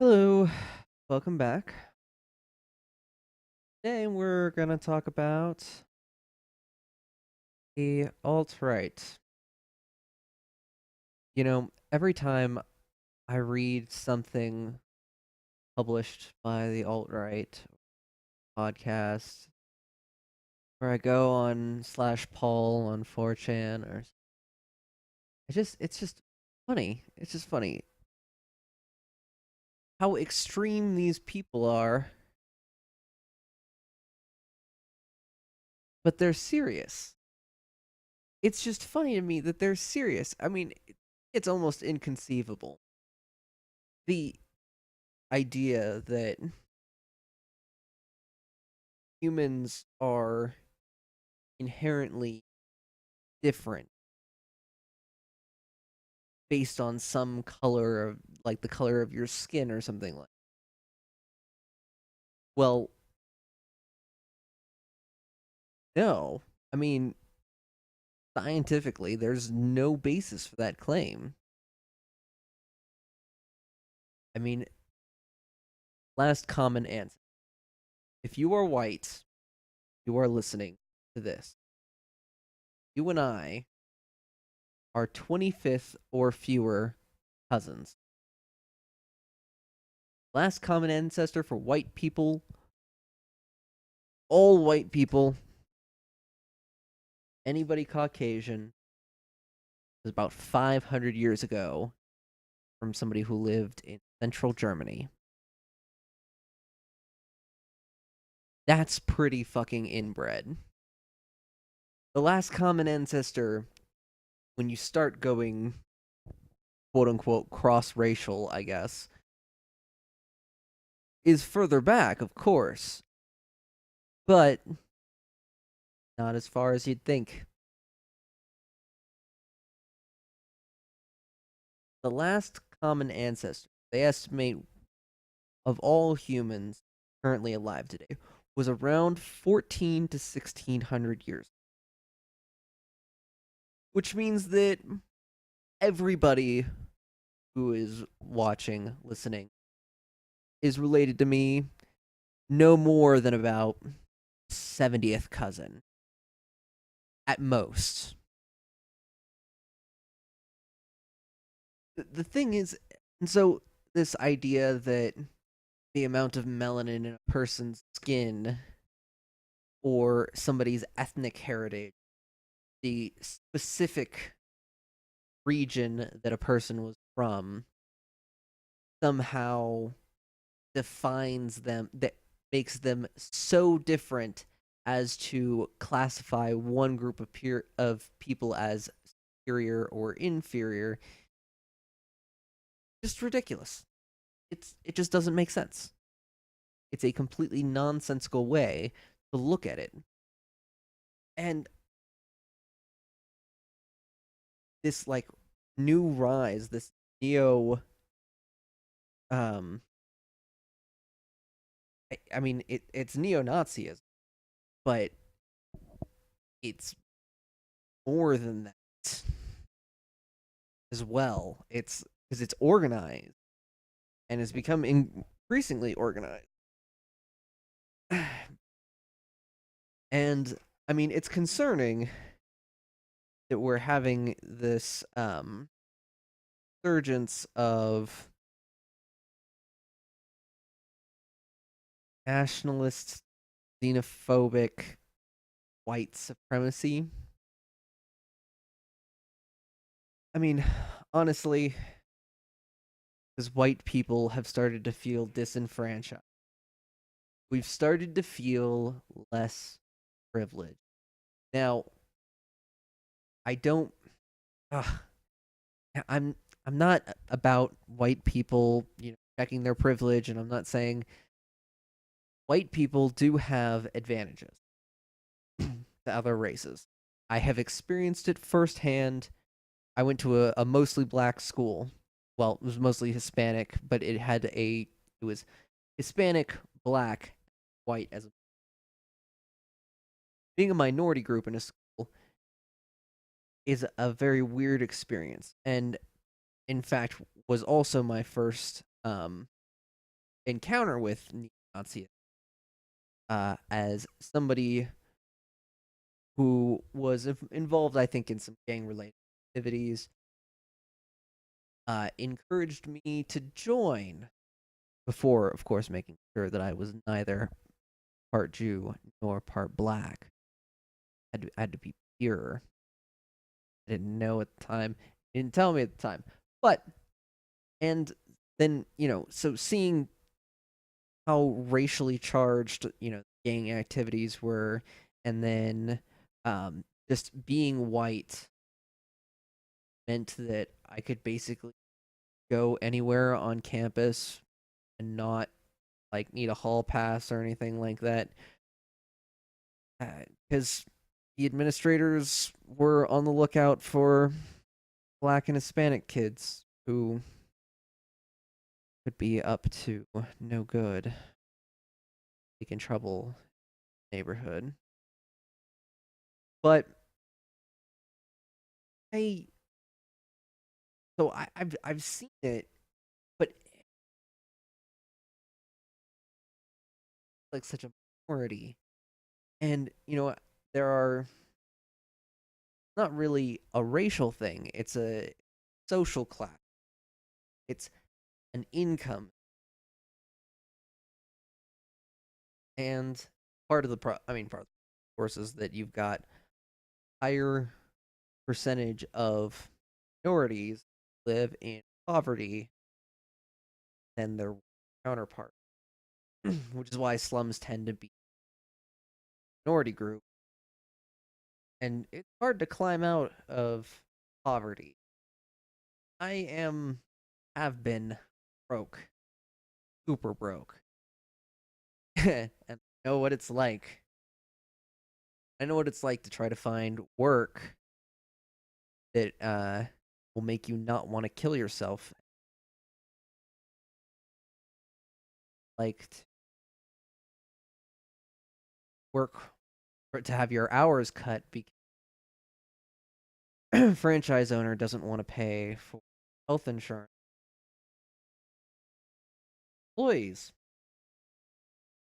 Hello, welcome back. Today we're gonna talk about the alt-right. Every time I read something published by the alt-right podcast, or I go on slash Paul on 4chan, or it's just funny. It's just funny how extreme these people are, but they're serious. It's just funny to me that they're serious. I mean, it's almost inconceivable. The idea that humans are inherently different based on some color of, like, the color of your skin or something like. Well, no. I mean, scientifically, there's no basis for that claim. I mean, last common answer. If you are white, you are listening to this. You and I are 25th or fewer cousins. Last common ancestor for white people, all white people, anybody Caucasian, was about 500 years ago from somebody who lived in central Germany. That's pretty fucking inbred. The last common ancestor, when you start going quote unquote cross racial, I guess, is further back, of course, but not as far as you'd think. The last common ancestor, they estimate, of all humans currently alive today, was around 14 to 1600 years, which means that everybody who is watching, listening, is related to me no more than about 70th cousin at most. The thing is, and so this idea that the amount of melanin in a person's skin or somebody's ethnic heritage, the specific region that a person was from, somehow defines them, that makes them so different as to classify one group of people as superior or inferior. Just ridiculous. It just doesn't make sense. It's a completely nonsensical way to look at it. And this, like, new rise, this neo um I mean, it's neo-Nazism, but it's more than that as well. It's because it's organized and it's become increasingly organized. And I mean, it's concerning that we're having this surgence of nationalist, xenophobic white supremacy. I mean, honestly, because white people have started to feel disenfranchised. We've started to feel less privilege. Now, I don't. Uh, I'm I'm not about white people, checking their privilege, and I'm not saying white people do have advantages to other races. I have experienced it firsthand. I went to a mostly black school. Well, it was mostly Hispanic, but it was Hispanic, black, white as being a minority group in a school is a very weird experience, and in fact was also my first encounter with neo-Nazi as somebody who was involved, I think, in some gang-related activities, encouraged me to join before, of course, making sure that I was neither part Jew nor part black. I had to be pure. I didn't know at the time. He didn't tell me at the time. But, and then, so seeing how racially charged, gang activities were, and then just being white meant that I could basically go anywhere on campus and not like need a hall pass or anything like that. Because the administrators were on the lookout for black and Hispanic kids who could be up to no good, making trouble in the neighborhood. But I, I've seen it, but like such a minority, and there are not really a racial thing. It's a social class. It's an income, and part of the course is that you've got higher percentage of minorities live in poverty than their counterpart, which is why slums tend to be minority group, and it's hard to climb out of poverty. I have been broke, super broke, and I know what it's like. I know what it's like to try to find work that will make you not want to kill yourself. Like work to have your hours cut because franchise owner doesn't want to pay for health insurance employees,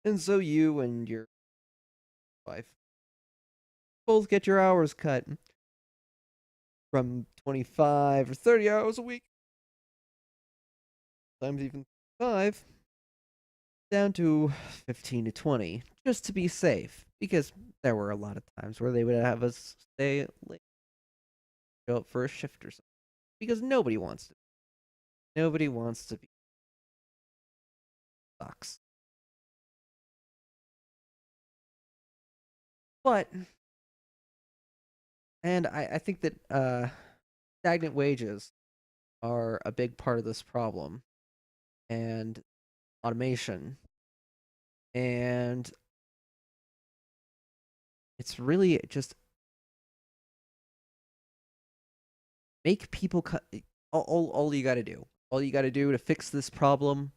and so you and your wife both get your hours cut from 25 or 30 hours a week, sometimes even 5, down to 15 to 20, just to be safe. Because there were a lot of times where they would have us stay late, show up for a shift or something. Because nobody wants to. Nobody wants to be sucks. But, and I think that stagnant wages are a big part of this problem, and automation. And it's really just make people cut. All you got to do. All you got to do to fix this problem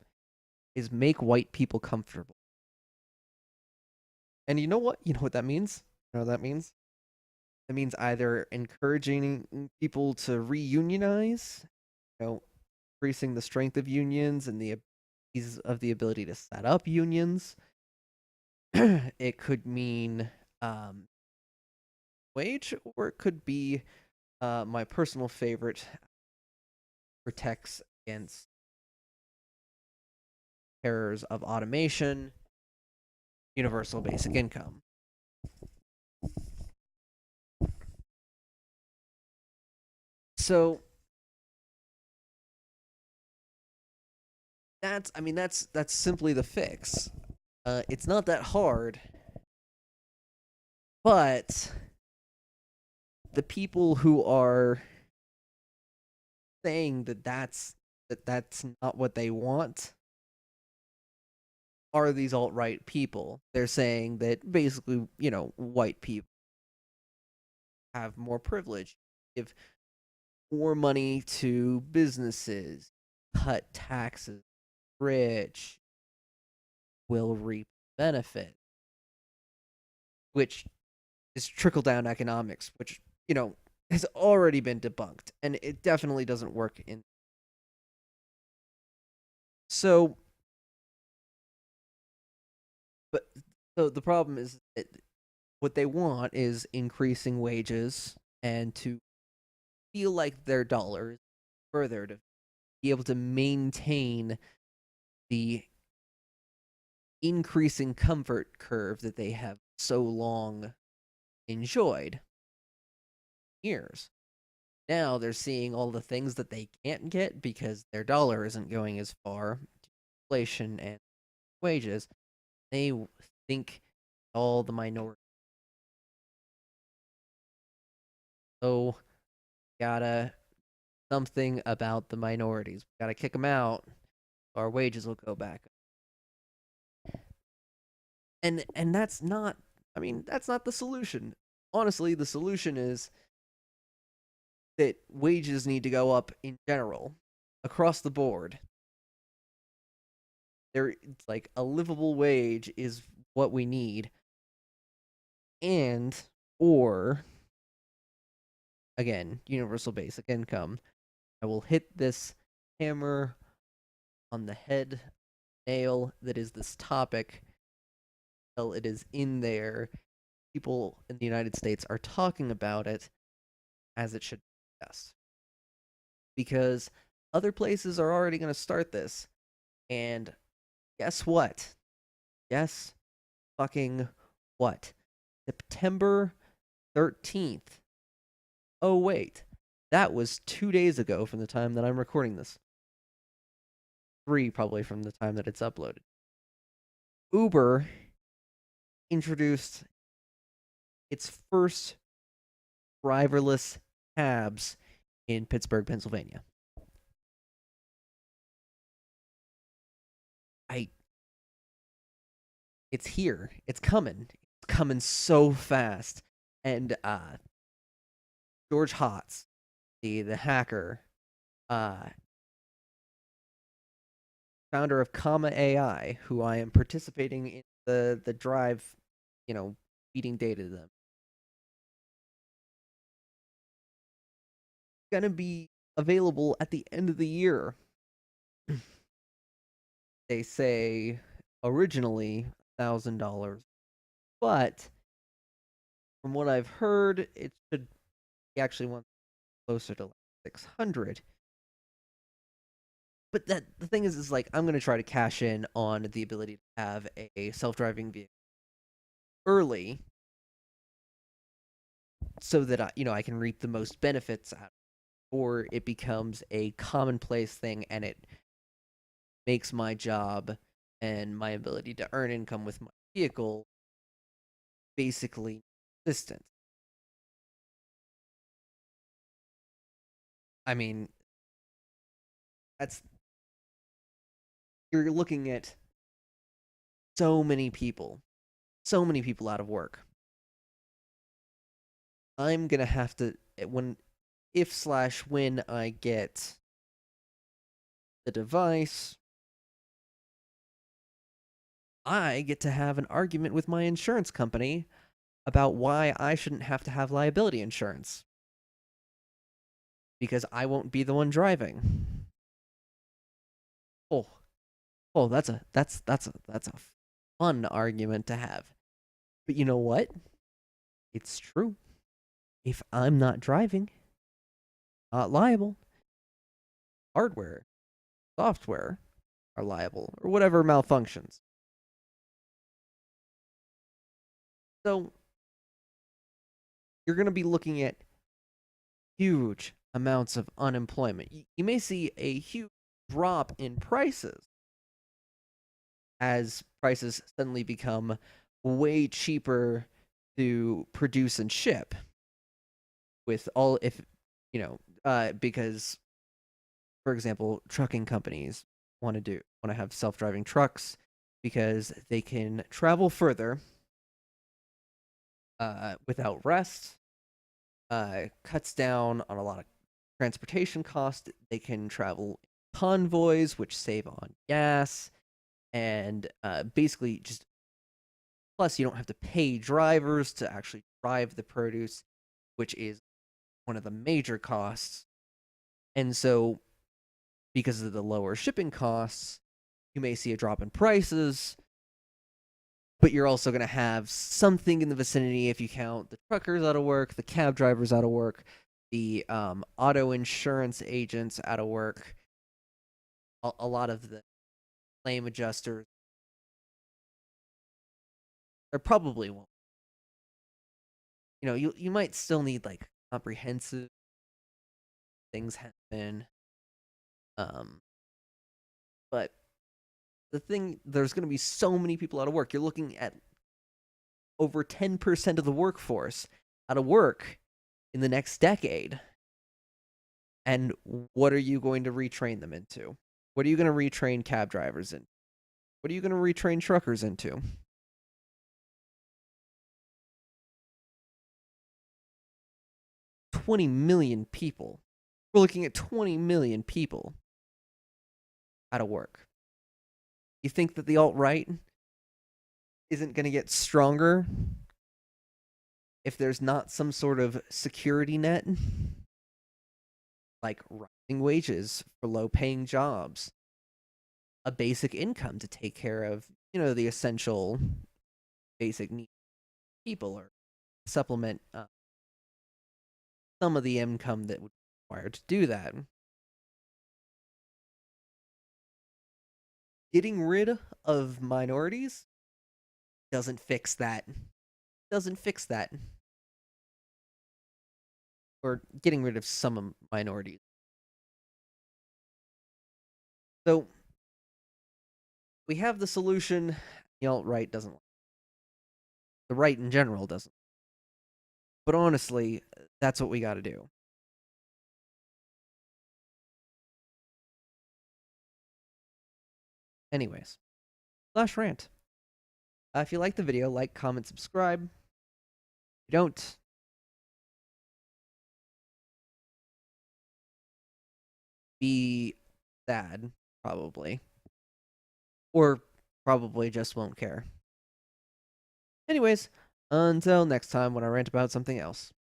is make white people comfortable. And you know what? You know what that means? You know what that means? That means either encouraging people to reunionize, increasing the strength of unions and the ease of the ability to set up unions. It could mean wage, or it could be my personal favorite, protects against terrors of automation, universal basic income. So that's simply the fix. It's not that hard, but the people who are saying that that's not what they want are these alt right people. They're saying that basically, white people have more privilege, give more money to businesses, cut taxes, rich will reap benefit, which is trickle down economics, which, has already been debunked, and it definitely doesn't work in. So So the problem is that what they want is increasing wages and to feel like their dollars further to be able to maintain the increasing comfort curve that they have so long enjoyed years. Now they're seeing all the things that they can't get because their dollar isn't going as far, inflation and wages. They think all the minority. So gotta something about the minorities. We gotta kick them out. Our wages will go back. And that's not. I mean, that's not the solution. Honestly, the solution is that wages need to go up in general, across the board. It's like a livable wage is what we need, and or again, universal basic income. I will hit this hammer on the head nail that is this topic until it is in there. People in the United States are talking about it as it should be discussed. Because other places are already going to start this. And guess what? Guess fucking what? September 13th. Oh, wait. That was 2 days ago from the time that I'm recording this. 3 probably from the time that it's uploaded. Uber introduced its first driverless cabs in Pittsburgh, Pennsylvania. I It's here. It's coming. It's coming so fast. And George Hotz, the hacker, uh founder of Comma AI, who I am participating in the drive, feeding data to them, gonna be available at the end of the year. They say originally $1,000, but from what I've heard, it should he actually want closer to like 600. But that the thing is like I'm gonna try to cash in on the ability to have a self-driving vehicle early, so that I can reap the most benefits out, or it becomes a commonplace thing and it makes my job and my ability to earn income with my vehicle basically consistent. I mean, that's you're looking at so many people, so many people out of work. I'm gonna have to when if slash when I get the device, I get to have an argument with my insurance company about why I shouldn't have to have liability insurance because I won't be the one driving. Oh, that's a fun argument to have. But you know what? It's true. If I'm not driving, not liable. Hardware, software are liable or whatever malfunctions. So you're going to be looking at huge amounts of unemployment. You may see a huge drop in prices as prices suddenly become way cheaper to produce and ship with all if because for example trucking companies want to have self-driving trucks because they can travel further without rest, cuts down on a lot of transportation costs. They can travel convoys, which save on gas, and basically just plus you don't have to pay drivers to actually drive the produce, which is one of the major costs. And so, because of the lower shipping costs, you may see a drop in prices. but you're also going to have something in the vicinity if you count the truckers out of work, the cab drivers out of work, the auto insurance agents out of work, a lot of the claim adjusters. There probably won't. You might still need like comprehensive things happen. Um, but there's going to be so many people out of work. You're looking at over 10% of the workforce out of work in the next decade. And what are you going to retrain them into? What are you going to retrain cab drivers in? What are you going to retrain truckers into? 20 million people. We're looking at 20 million people out of work. You think that the alt right isn't going to get stronger if there's not some sort of security net? Like rising wages for low paying jobs, a basic income to take care of, the essential basic needs of people, or supplement some of the income that would be required to do that. Getting rid of minorities doesn't fix that. Doesn't fix that. Or getting rid of some minorities. So we have the solution. The alt right doesn't like. The right in general doesn't. But honestly, that's what we got to do. Anyways, slash rant. If you like the video, like, comment, subscribe. If you don't, be sad, probably. Or probably just won't care. Anyways, until next time when I rant about something else.